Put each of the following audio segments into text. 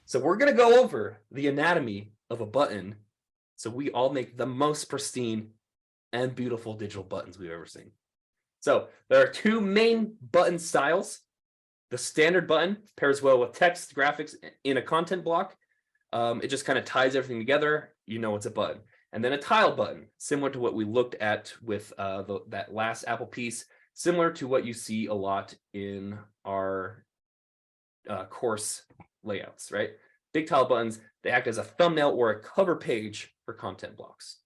So we're going to go over the anatomy of a button so we all make the most pristine and beautiful digital buttons we've ever seen. So there are two main button styles. The standard button pairs well with text graphics in a content block. It just kind of ties everything together. You know it's a button. And then a tile button, similar to what we looked at with that last Apple piece, similar to what you see a lot in our course layouts, right? Big tile buttons, they act as a thumbnail or a cover page for content blocks.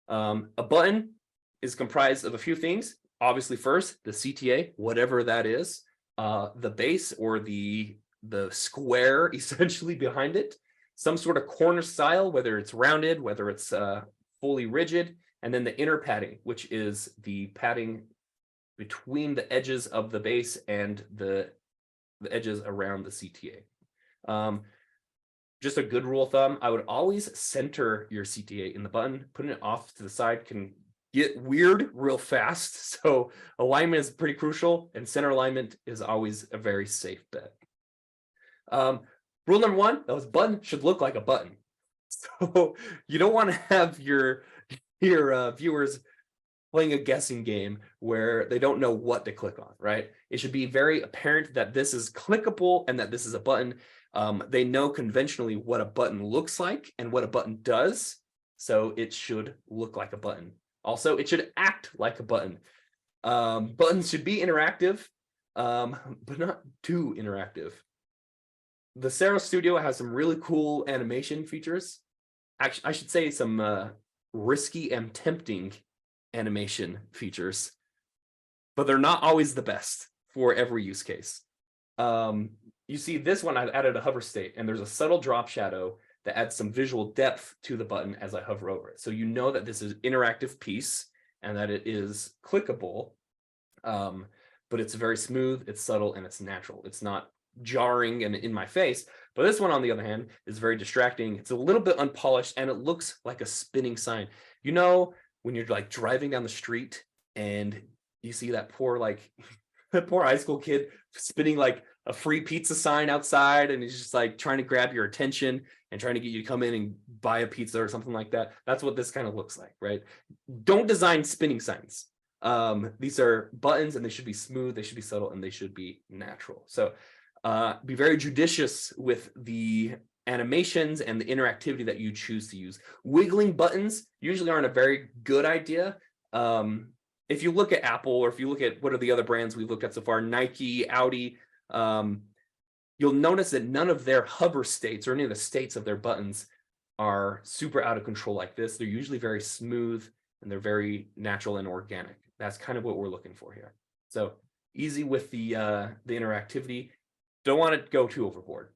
A button is comprised of a few things. Obviously, first, the CTA, whatever that is, the base or the square essentially behind it, some sort of corner style, whether it's rounded, whether it's fully rigid, and then the inner padding, which is the padding between the edges of the base and the edges around the CTA. Just a good rule of thumb, I would always center your CTA in the button. Putting it off to the side can get weird real fast. So alignment is pretty crucial, and center alignment is always a very safe bet. Rule number one, those buttons should look like a button. So you don't want to have your viewers playing a guessing game where they don't know what to click on, right? It should be very apparent that this is clickable and that this is a button. They know conventionally what a button looks like and what a button does, so it should look like a button. Also, it should act like a button. Buttons should be interactive, but not too interactive. The Ceros Studio has some really cool animation features. Actually, I should say some risky and tempting animation features, but they're not always the best for every use case. You see this one, I've added a hover state, and there's a subtle drop shadow that adds some visual depth to the button as I hover over it. So you know that this is an interactive piece and that it is clickable, but it's very smooth, it's subtle, and it's natural. It's not jarring and in my face. But this one, on the other hand, is very distracting. It's a little bit unpolished, and it looks like a spinning sign. You know, when you're like driving down the street and you see that poor that poor high school kid spinning like a free pizza sign outside, and he's just like trying to grab your attention and trying to get you to come in and buy a pizza or something like that. That's what this kind of looks like, right? Don't design spinning signs. These are buttons, and they should be smooth, they should be subtle, and they should be natural. So be very judicious with the animations and the interactivity that you choose to use. Wiggling buttons usually aren't a very good idea. If you look at Apple, or if you look at what are the other brands we've looked at so far, Nike, Audi, you'll notice that none of their hover states or any of the states of their buttons are super out of control like this. They're usually very smooth, and they're very natural and organic. That's kind of what we're looking for here. So easy with the interactivity. Don't want to go too overboard.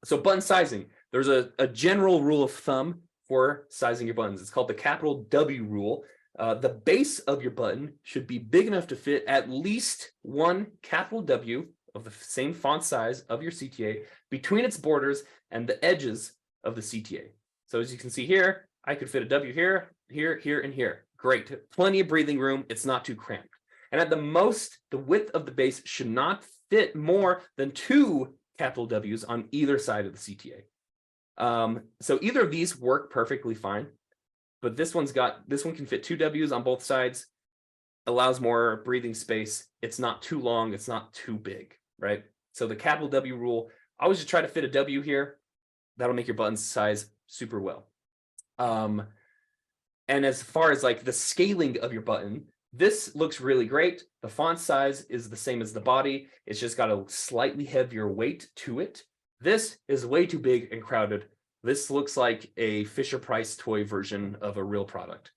So button sizing, there's a general rule of thumb for sizing your buttons. It's called the capital W rule. The base of your button should be big enough to fit at least one capital W of the same font size of your CTA between its borders and the edges of the CTA. So as you can see here, I could fit a W here, here, here, and here. Great, plenty of breathing room. It's not too cramped. And at the most, the width of the base should not fit more than two capital W's on either side of the CTA. So either of these work perfectly fine, but this one can fit two W's on both sides, allows more breathing space. It's not too long, it's not too big, right? So the capital W rule, always just try to fit a W here. That'll make your button size super well. And as far as like the scaling of your button, this looks really great. The font size is the same as the body. It's just got a slightly heavier weight to it. This is way too big and crowded. This looks like a Fisher-Price toy version of a real product.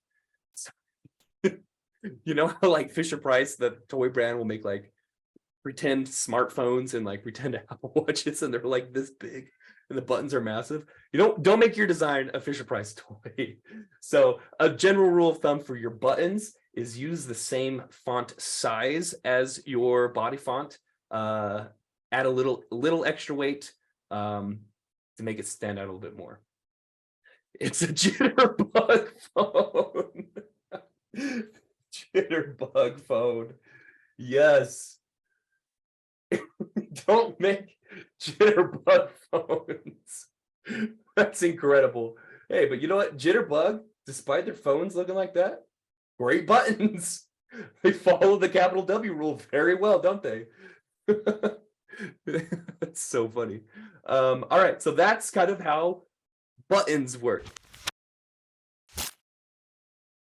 So, you know how like Fisher-Price, the toy brand, will make like pretend smartphones and like pretend Apple Watches, and they're like this big and the buttons are massive. You don't make your design a Fisher-Price toy. So a general rule of thumb for your buttons is use the same font size as your body font. Add a little extra weight to make it stand out a little bit more. It's a jitterbug phone. Jitterbug phone. Yes. Don't make jitterbug phones. That's incredible. Hey, but you know what? Jitterbug, despite their phones looking like that, great buttons. They follow the capital W rule very well, don't they? That's so funny. All right, so that's kind of how buttons work.